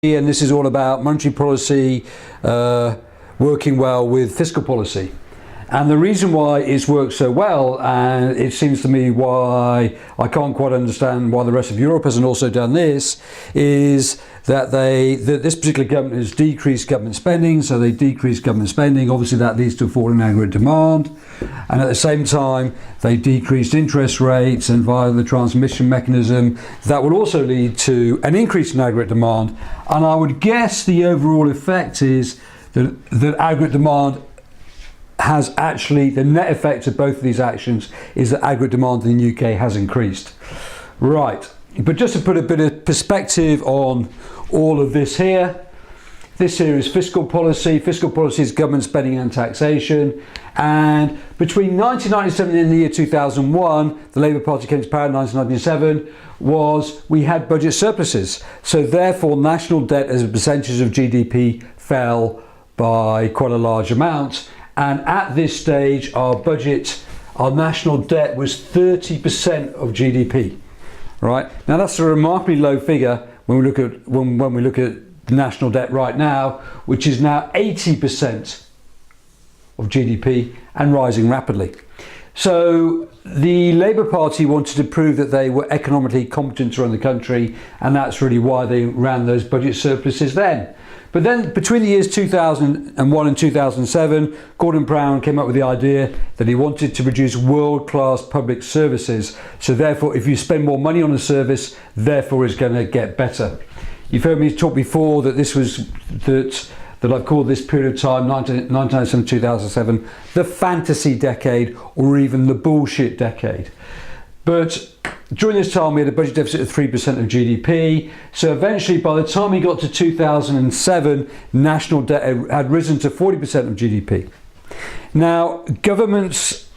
and this is all about monetary policy working well with fiscal policy. And the reason why it's worked so well, and it seems to me why I can't quite understand why the rest of Europe hasn't also done this, is that this particular government has decreased government spending. So they decrease government spending. Obviously that leads to a fall in aggregate demand. And at the same time, they decreased interest rates, and via the transmission mechanism, that will also lead to an increase in aggregate demand. And I would guess the overall effect is that aggregate demand has actually, the net effect of both of these actions is that aggregate demand in the UK has increased. Right, but just to put a bit of perspective on all of this here, this here is fiscal policy. Fiscal policy is government spending and taxation. And between 1997 and the year 2001, the Labour Party came to power in 1997, we had budget surpluses. So therefore national debt as a percentage of GDP fell by quite a large amount. And at this stage, our national debt was 30% of GDP. Right now, that's a remarkably low figure when we look at national debt right now, which is now 80% of GDP and rising rapidly. So the Labour Party wanted to prove that they were economically competent to run the country, and that's really why they ran those budget surpluses then. But then between the years 2001 and 2007, Gordon Brown came up with the idea that he wanted to produce world-class public services. So therefore, if you spend more money on a service, therefore it's going to get better. You've heard me talk before that that I've called this period of time, 1997 to 2007, the fantasy decade, or even the bullshit decade. But during this time, we had a budget deficit of 3% of GDP. So eventually, by the time we got to 2007, national debt had risen to 40% of GDP. Now, governments,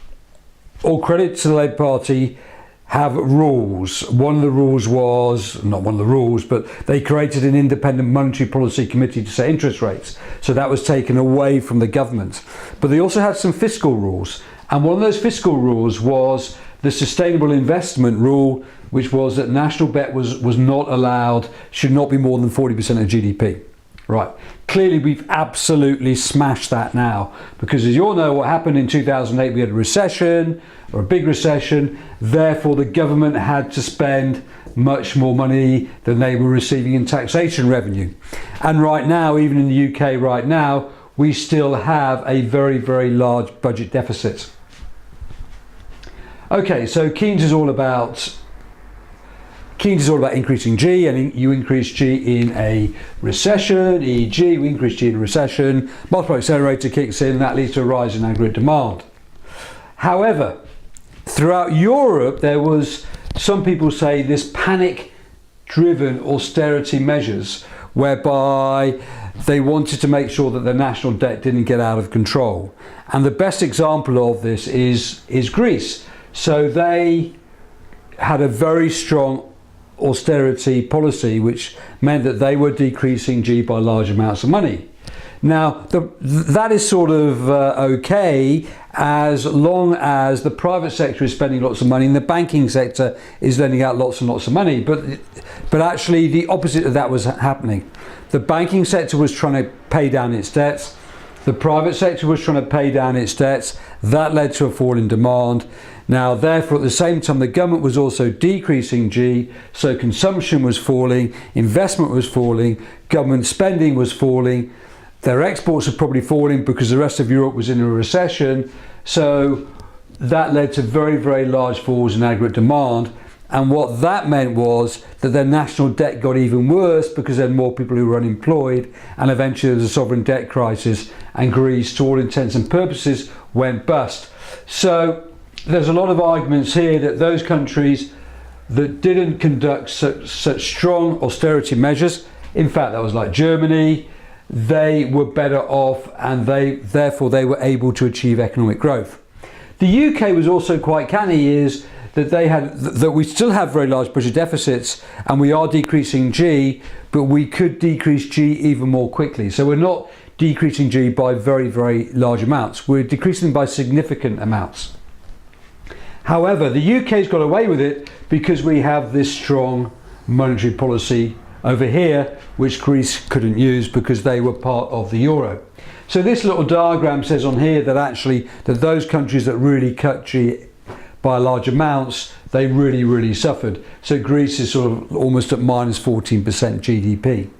all credit to the Labour Party, have rules. One of the rules was, not one of the rules, but they created an independent monetary policy committee to set interest rates. So that was taken away from the government. But they also had some fiscal rules. And one of those fiscal rules was the sustainable investment rule, which was that national debt was not allowed, should not be more than 40% of GDP. Right. Clearly, we've absolutely smashed that now, because as you all know, what happened in 2008, we had a recession, or a big recession. Therefore, the government had to spend much more money than they were receiving in taxation revenue. And right now, even in the UK right now, we still have a very, very large budget deficit. Okay, so Keynes is all about increasing G, and you increase G in a recession, e.g. we increase G in a recession, multiplier accelerator kicks in, that leads to a rise in aggregate demand. However, throughout Europe there was, some people say, this panic-driven austerity measures whereby they wanted to make sure that the national debt didn't get out of control. And the best example of this is Greece. So they had a very strong austerity policy, which meant that they were decreasing G by large amounts of money. Now, that is sort of okay as long as the private sector is spending lots of money and the banking sector is lending out lots and lots of money. But actually the opposite of that was happening. The banking sector was trying to pay down its debts. The private sector was trying to pay down its debts. That led to a fall in demand. Now, therefore, at the same time, the government was also decreasing G, so consumption was falling, investment was falling, government spending was falling, their exports were probably falling because the rest of Europe was in a recession. So that led to very, very large falls in aggregate demand. And what that meant was that their national debt got even worse because there were more people who were unemployed, and eventually there was a sovereign debt crisis, and Greece, to all intents and purposes, went bust. So there's a lot of arguments here that those countries that didn't conduct such strong austerity measures, in fact that was like Germany, they were better off, and therefore they were able to achieve economic growth. The UK was also quite canny, is that we still have very large budget deficits and we are decreasing G, but we could decrease G even more quickly. So we're not decreasing G by very, very large amounts, we're decreasing by significant amounts. However, the UK's got away with it because we have this strong monetary policy over here, which Greece couldn't use because they were part of the euro. So this little diagram says on here that actually that those countries that really cut by large amounts, they really suffered. So Greece is sort of almost at minus 14% GDP.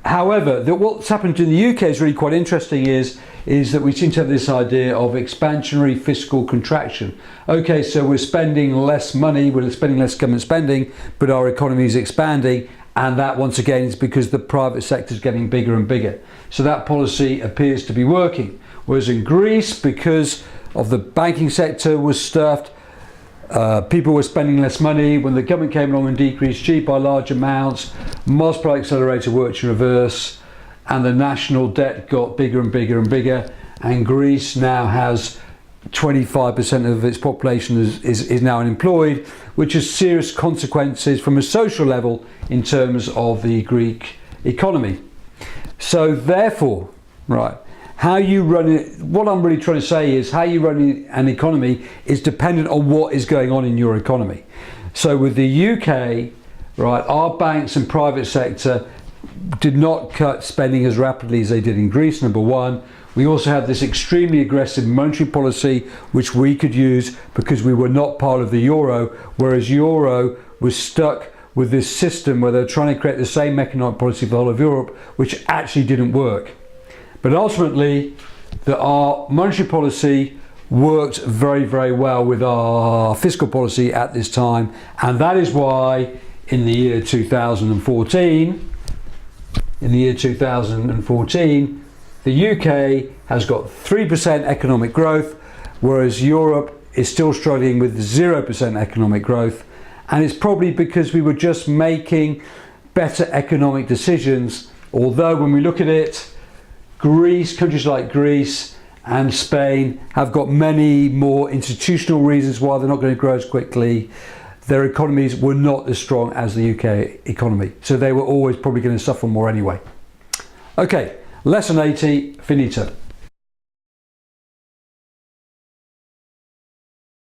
However, what's happened in the UK is really quite interesting is that we seem to have this idea of expansionary fiscal contraction. Okay, so we're spending less money, we're spending less government spending, but our economy is expanding, and that once again is because the private sector is getting bigger and bigger. So that policy appears to be working. Whereas in Greece, because of the banking sector was stuffed, people were spending less money. When the government came along and decreased G by large amounts, multiplier accelerator worked in reverse, and the national debt got bigger and bigger and bigger, and Greece now has 25% of its population is now unemployed, which has serious consequences from a social level in terms of the Greek economy. So therefore, right, how you run it, what I'm really trying to say is how you run an economy is dependent on what is going on in your economy. So with the UK, right, our banks and private sector did not cut spending as rapidly as they did in Greece, number one. We also had this extremely aggressive monetary policy which we could use because we were not part of the euro, whereas euro was stuck with this system where they're trying to create the same economic policy for the whole of Europe, which actually didn't work. But ultimately, our monetary policy worked very well with our fiscal policy at this time, and that is why in the year 2014, the UK has got 3% economic growth, whereas Europe is still struggling with 0% economic growth. And it's probably because we were just making better economic decisions. Although when we look at it, countries like Greece and Spain have got many more institutional reasons why they're not going to grow as quickly. Their economies were not as strong as the UK economy. So they were always probably going to suffer more anyway. Okay, lesson 80, finito.